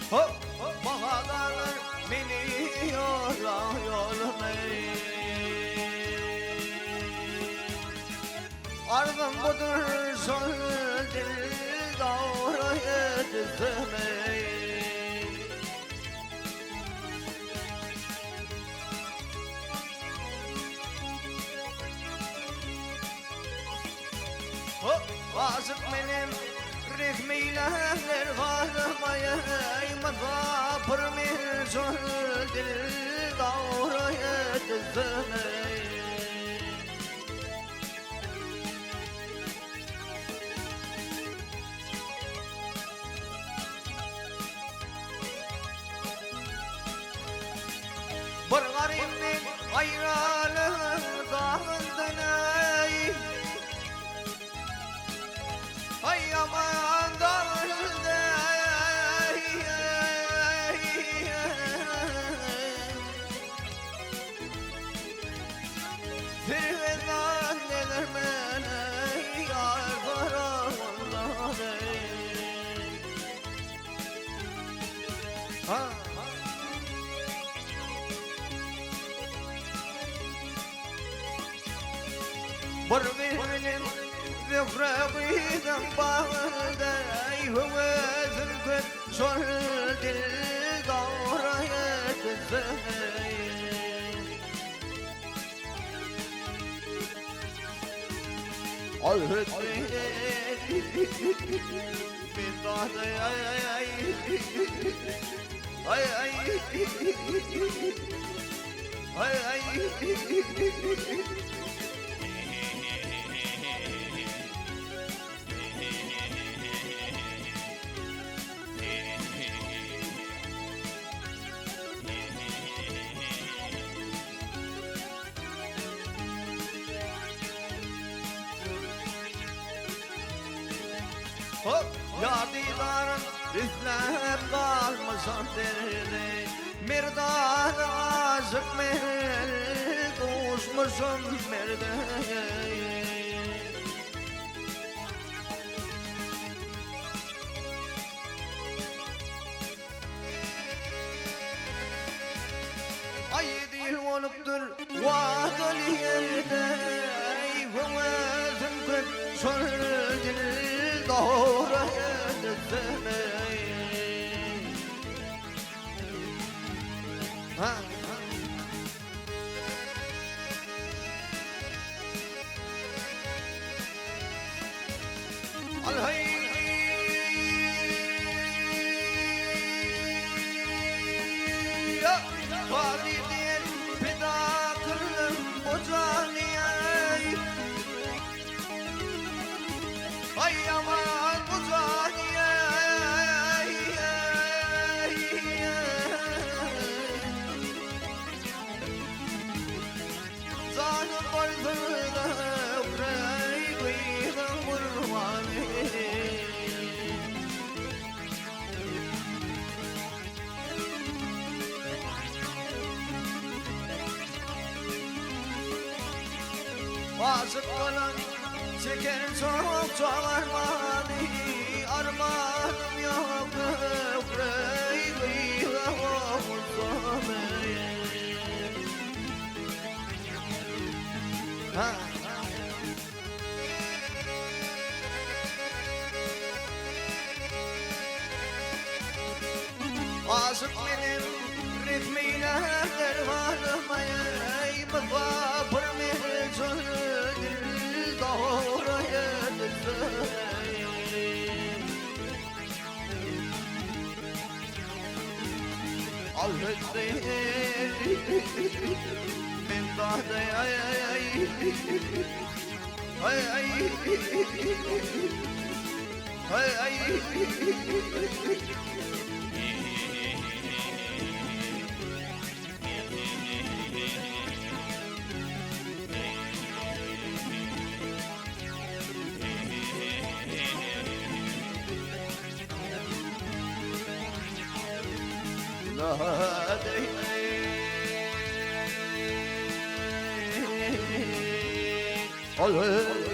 Hop bahadarlar beni yormuyor. Ardın budur söndür davrayı düzmeyi. Hop azık benim rehmeyler varmaya mazapır mir söndür davrayı düzmeyi. Bir garibin hayranı dağındınay. Ay aman dağınday. Firvedan neler mene yar karavunday. Ha بربيهم ذكرى بعد هو ذنب شرد الدورة يتزين من بعد hop yadigarın izlep kalmışam derdi. Mirdan azık mer kuşmuşum merde. Ay değil olupdur vadal yerde. Vımızın kök söndür doğru düzmeyi. Ha alhay ya validin feda kılım bu caniyay. Ay aman bu caniyay. Canım varlığına uğray kıyıdan vurmanı. Azık kalan çeker çok armanı. Armanım yok uğray kıyıdan vurmanı. Ha azık benim ritmeyler varmaya mızapır mecüdül doğraya düzmeyi. Al-Hüseyin min ba'de ay Allah